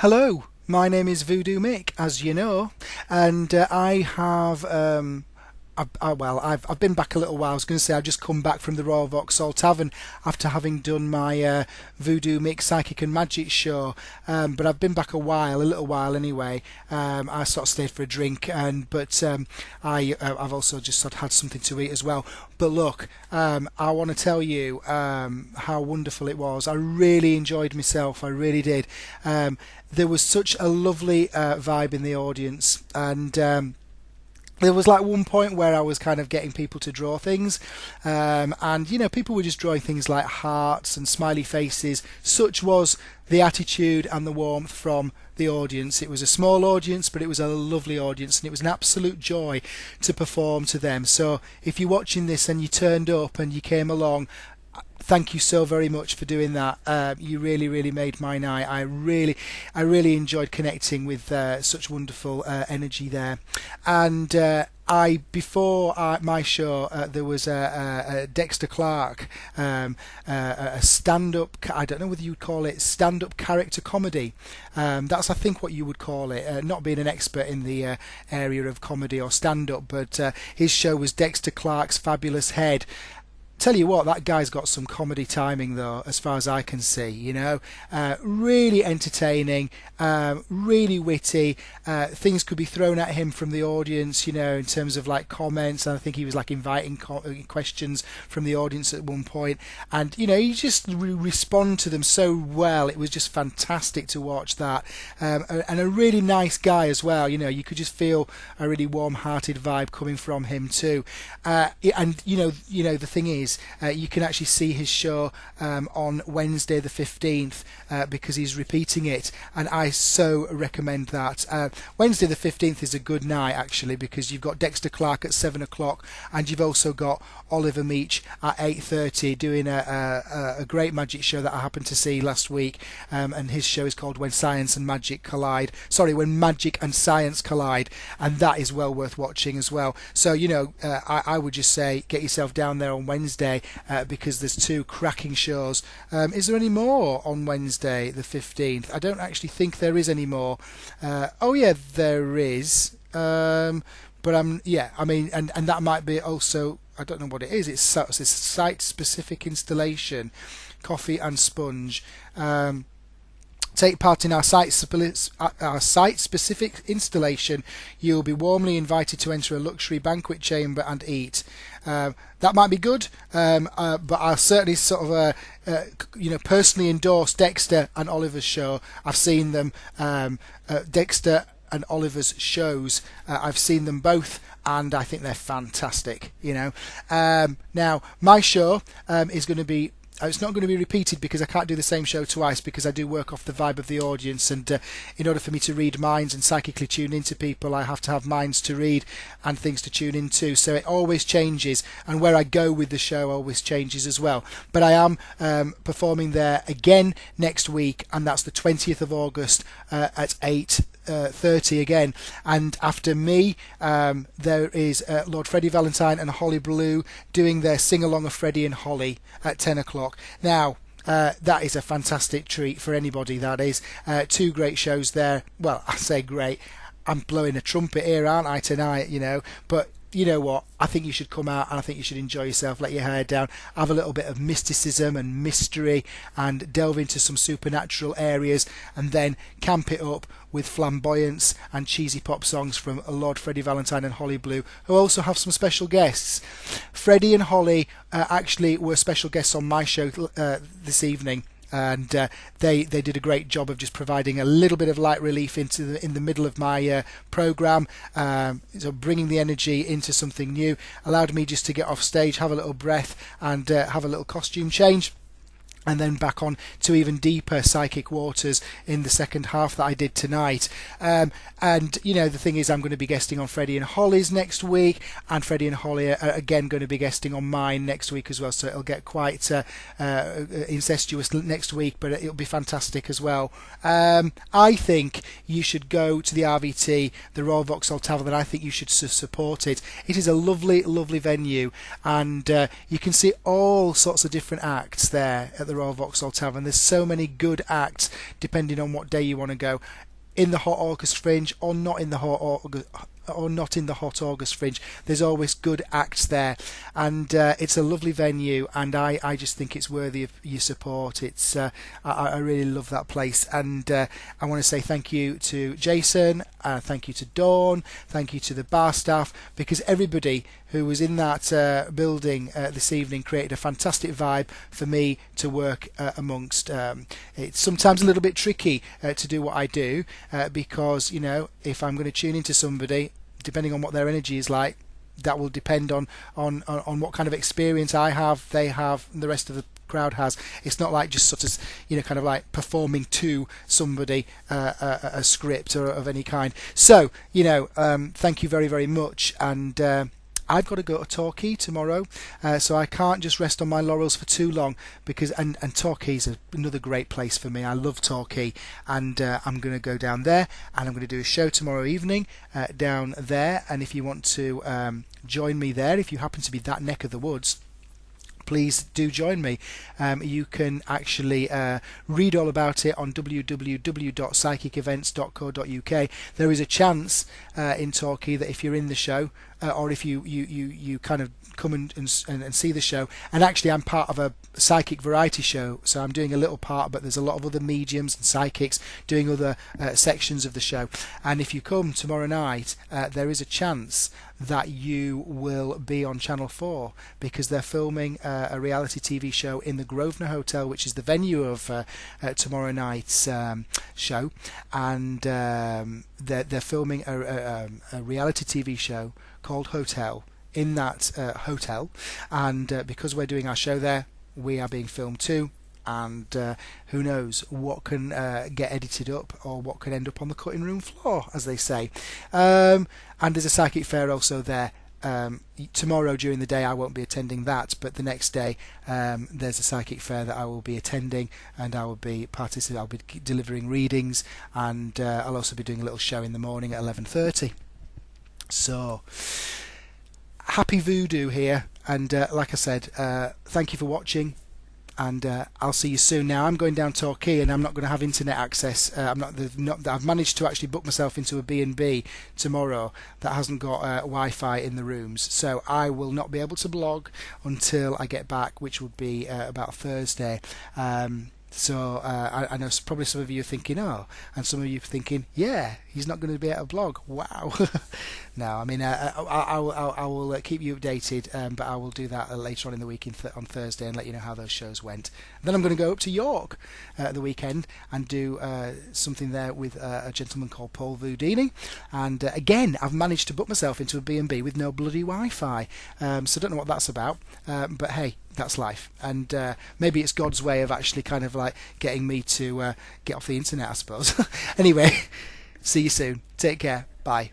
Hello, my name is Voodoo Mick, as you know, and I have I've been back a little while. I was going to say I've just come back from the Royal Vauxhall Tavern after having done my Voodoo Mick Psychic and Magic show. But I've been back a little while anyway. I sort of stayed for a drink, I've also just sort of had something to eat as well. But look, I want to tell you how wonderful it was. I really enjoyed myself. I really did. There was such a lovely vibe in the audience, and there was like one point where I was kind of getting people to draw things, and people were just drawing things like hearts and smiley faces. Such was the attitude and the warmth from the audience. It was a small audience, but it was a lovely audience, and it was an absolute joy to perform to them. So if you're watching this and you turned up and you came along, thank you so very much for doing that. You really, really made my night. I really enjoyed connecting with such wonderful energy there. And before my show, there was a Dexter Clark, a stand-up. I don't know whether you'd call it stand-up character comedy. That's I think what you would call it. Not being an expert in the area of comedy or stand-up, but his show was Dexter Clark's Fabulous Head. Tell you what, that guy's got some comedy timing though, as far as I can see. Really entertaining, really witty. Things could be thrown at him from the audience, in terms of like comments. And I think he was like inviting questions from the audience at one point, and you just respond to them so well. It was just fantastic to watch that, and a really nice guy as well. You could just feel a really warm-hearted vibe coming from him too. And the thing is, you can actually see his show on Wednesday the 15th because he's repeating it, and I so recommend that. Wednesday the 15th is a good night actually, because you've got Dexter Clark at 7 o'clock, and you've also got Oliver Meach at 8:30 doing a great magic show that I happened to see last week, and his show is called When Science and Magic Collide. Sorry, When Magic and Science Collide, and that is well worth watching as well. So I would just say get yourself down there on Wednesday, because there's two cracking shows. Is there any more on Wednesday the 15th? I don't actually think there is any more. Oh yeah, there is. But and that might be also, I don't know what it is. It's site-specific installation, coffee and sponge. Take part in our site-specific installation. You will be warmly invited to enter a luxury banquet chamber and eat. That might be good, but I'll certainly sort of, personally endorse Dexter and Oliver's show. I've seen them, Dexter and Oliver's shows. I've seen them both, and I think they're fantastic. Now my show is going to be. It's not going to be repeated because I can't do the same show twice, because I do work off the vibe of the audience, and in order for me to read minds and psychically tune into people, I have to have minds to read and things to tune into. So it always changes, and where I go with the show always changes as well. But I am performing there again next week, and that's the 20th of August at 8:30 again. And after me, there is Lord Freddie Valentine and Holly Blue doing their sing-along of Freddie and Holly at 10 o'clock. Now, that is a fantastic treat for anybody, that is. Two great shows there. Well, I say great. I'm blowing a trumpet here, aren't I, tonight, But you know what? I think you should come out, and I think you should enjoy yourself, let your hair down, have a little bit of mysticism and mystery, and delve into some supernatural areas, and then camp it up with flamboyance and cheesy pop songs from Lord Freddie Valentine and Holly Blue, who also have some special guests. Freddie and Holly actually were special guests on my show this evening. And they did a great job of just providing a little bit of light relief in the middle of my program, so bringing the energy into something new, allowed me just to get off stage, have a little breath, and have a little costume change, and then back on to even deeper psychic waters in the second half that I did tonight. And the thing is, I'm going to be guesting on Freddie and Holly's next week, and Freddie and Holly are again going to be guesting on mine next week as well, so it'll get quite incestuous next week, but it'll be fantastic as well. I think you should go to the RVT, the Royal Vauxhall Tavern, and I think you should support it. It is a lovely, lovely venue, and you can see all sorts of different acts there at the the Royal Vauxhall Tavern. There's so many good acts depending on what day you want to go. In the hot August Fringe or not in the hot August Fringe, there's always good acts there, and it's a lovely venue, and I just think it's worthy of your support. It's I really love that place, and I want to say thank you to Jason, thank you to Dawn, thank you to the bar staff, because everybody who was in that building this evening created a fantastic vibe for me to work amongst. It's sometimes a little bit tricky to do what I do because, you know, if I'm going to tune into somebody, depending on what their energy is like, that will depend on what kind of experience I have, they have, and the rest of the crowd has. It's not like just sort of, you know, kind of like performing to somebody a script or of any kind. So, you know, thank you very, very much, and I've got to go to Torquay tomorrow, so I can't just rest on my laurels for too long, because and Torquay's another great place for me. I love Torquay, and I'm going to go down there, and I'm going to do a show tomorrow evening down there. And if you want to join me there, if you happen to be that neck of the woods, please do join me. You can actually read all about it on www.psychicevents.co.uk. There is a chance in Torquay that if you're in the show, or if you kind of come and see the show, and actually I'm part of a psychic variety show, so I'm doing a little part, but there's a lot of other mediums and psychics doing other sections of the show, and if you come tomorrow night, there is a chance that you will be on Channel 4, because they're filming a reality TV show in the Grosvenor Hotel, which is the venue of tomorrow night's show, and they're filming a reality TV show called Hotel in that hotel, and because we're doing our show there, we are being filmed too, and who knows what can get edited up, or what can end up on the cutting room floor, as they say. And there's a psychic fair also there. Tomorrow during the day I won't be attending that, but the next day there's a psychic fair that I will be attending, and I will be participating. I'll be delivering readings, and I'll also be doing a little show in the morning at 11:30. So happy voodoo here, and like I said, thank you for watching, and I'll see you soon. Now I'm going down Torquay, and I'm not going to have internet access. I've managed to actually book myself into a B&B tomorrow that hasn't got Wi-Fi in the rooms, so I will not be able to blog until I get back, which would be about Thursday. So I know probably some of you are thinking, oh, and some of you are thinking, yeah, he's not going to be able to blog. Wow. No, I mean, I will keep you updated, but I will do that later on in the week on Thursday, and let you know how those shows went. Then I'm going to go up to York the weekend and do something there with a gentleman called Paul Voudini. And again, I've managed to book myself into a B&B with no bloody Wi-Fi. So I don't know what that's about, but hey, that's life, and maybe it's God's way of actually kind of like getting me to get off the internet, I suppose. Anyway, see you soon. Take care. Bye.